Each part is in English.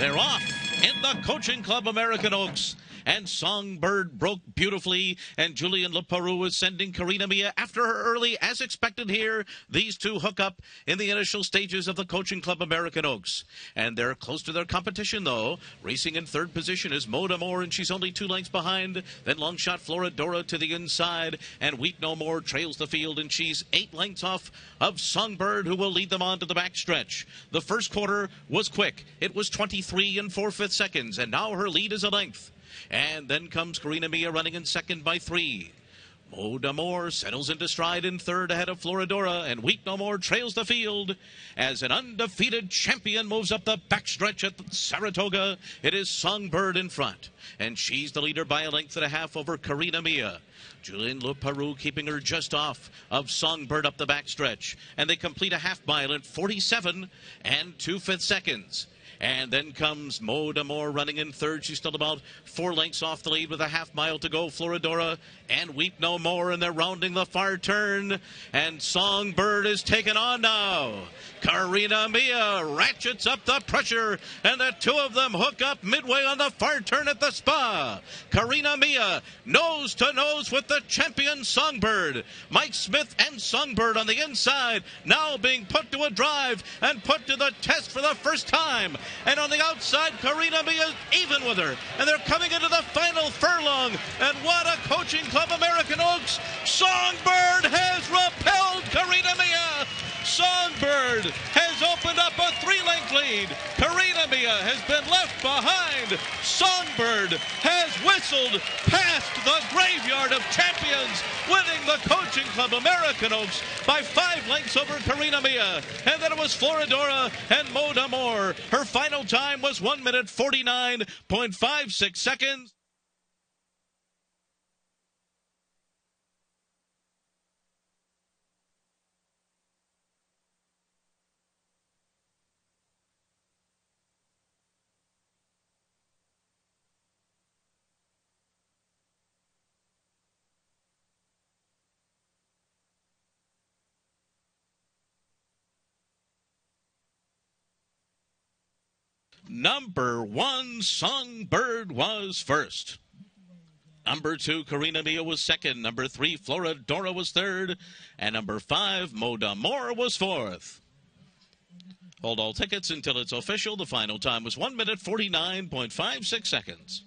They're off in the Coaching Club American Oaks. And Songbird broke beautifully, and Julian LeParoux is sending Carina Mia after her early, as expected here. These two hook up in the initial stages of the Coaching Club American Oaks. And they're close to their competition, though. Racing in third position is Moda Moore, and she's only 2 lengths behind. Then long shot Floridora to the inside, and Weep No More trails the field, and she's 8 lengths off of Songbird, who will lead them on to the backstretch. The first quarter was quick. It was 23 4/5 seconds, and now her lead is a length. And then comes Carina Mia running in second by 3. Moda Moore settles into stride in third ahead of Floridora, and Weep No More trails the field as an undefeated champion moves up the backstretch at Saratoga. It is Songbird in front, and she's the leader by a length and a half over Carina Mia. Julian LeParoux keeping her just off of Songbird up the backstretch, and they complete a half mile in 47 2/5 seconds. And then comes Moda Moore running in third. She's still about 4 lengths off the lead with a half mile to go. Floridora and Weep No More, and they're rounding the far turn. And Songbird is taken on now. Carina Mia ratchets up the pressure, and the two of them hook up midway on the far turn at the Spa. Carina Mia nose to nose with the champion Songbird. Mike Smith and Songbird on the inside, now being put to a drive and put to the test for the first time. And on the outside, Carina Mia is even with her. And they're coming into the final furlong. And what a Coaching Club American Oaks. Songbird has repelled Carina Mia. Songbird has opened up a 3-length lead. Carina Mia has been left behind. Songbird has whistled past the graveyard of champions, winning the Coaching Club American Oaks by 5 lengths over Carina Mia. And then it was Floridora and Moda Moore. Her final time was 1 minute 49.56 seconds. Number 1, Songbird was first. Number 2, Carina Mia was second. Number 3, Floridora was third. And number 5, Moda Moore was fourth. Hold all tickets until it's official. The final time was 1 minute 49.56 seconds.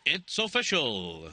It's official.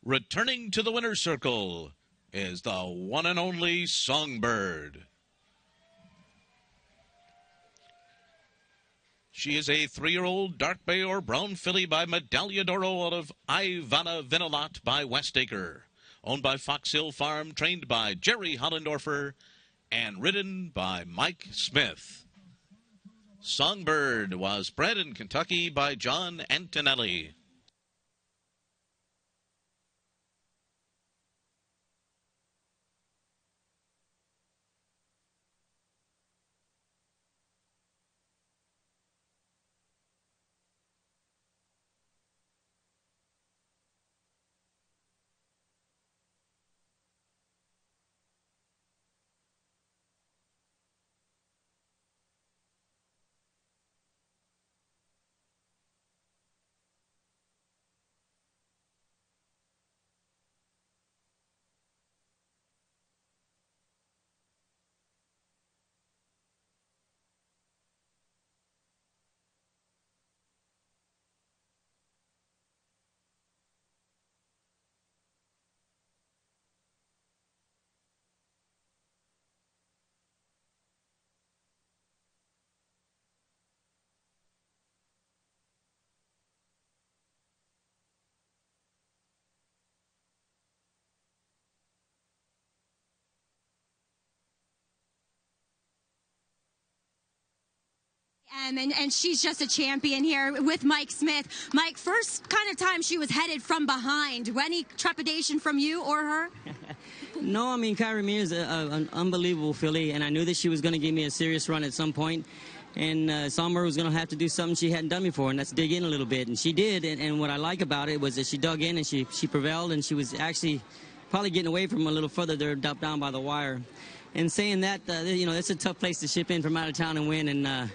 Returning to the winner's circle is the one and only Songbird. She is a 3-year-old dark bay or brown filly by Medaglia d'Oro out of Ivana Vinalot by Westacre. Owned by Fox Hill Farm, trained by Jerry Hollendorfer, and ridden by Mike Smith. Songbird was bred in Kentucky by John Antonelli. And she's just a champion here with Mike Smith. Mike, first kind of time she was headed from behind. Any trepidation from you or her? No, I mean, Carina Mia is an unbelievable filly, and I knew that she was going to give me a serious run at some point. And Songbird was going to have to do something she hadn't done before, and that's dig in a little bit. And she did, and what I like about it was that she dug in and she prevailed, and she was actually probably getting away from a little further there, down by the wire. And saying that, you know, it's a tough place to ship in from out of town and win, and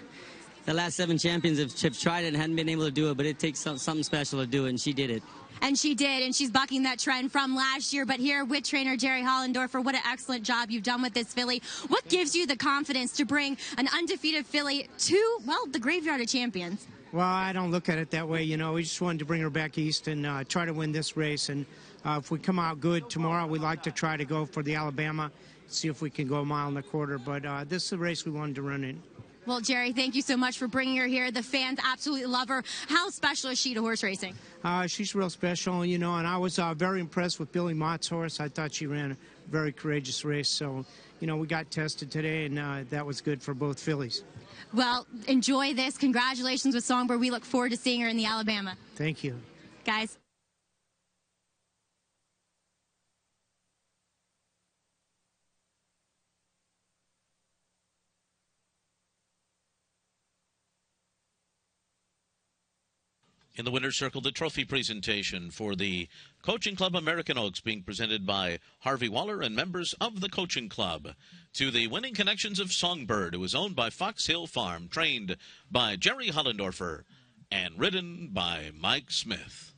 the last 7 champions have tried it and hadn't been able to do it, but it takes something special to do it, and she did it. And she did, and she's bucking that trend from last year. But here with trainer Jerry Hollendorfer, what an excellent job you've done with this filly. What gives you the confidence to bring an undefeated filly to, well, the graveyard of champions? Well, I don't look at it that way. You know, we just wanted to bring her back east and try to win this race. And if we come out good tomorrow, we'd like to try to go for the Alabama, see if we can go 1.25 miles. But this is the race we wanted to run in. Well, Jerry, thank you so much for bringing her here. The fans absolutely love her. How special is she to horse racing? She's real special, you know, and I was very impressed with Billy Mott's horse. I thought she ran a very courageous race. So, you know, we got tested today, and that was good for both fillies. Well, enjoy this. Congratulations with Songbird. We look forward to seeing her in the Alabama. Thank you. Guys. In the winner's circle, the trophy presentation for the Coaching Club American Oaks being presented by Harvey Waller and members of the Coaching Club. To the winning connections of Songbird, who is owned by Fox Hill Farm, trained by Jerry Hollendorfer, and ridden by Mike Smith.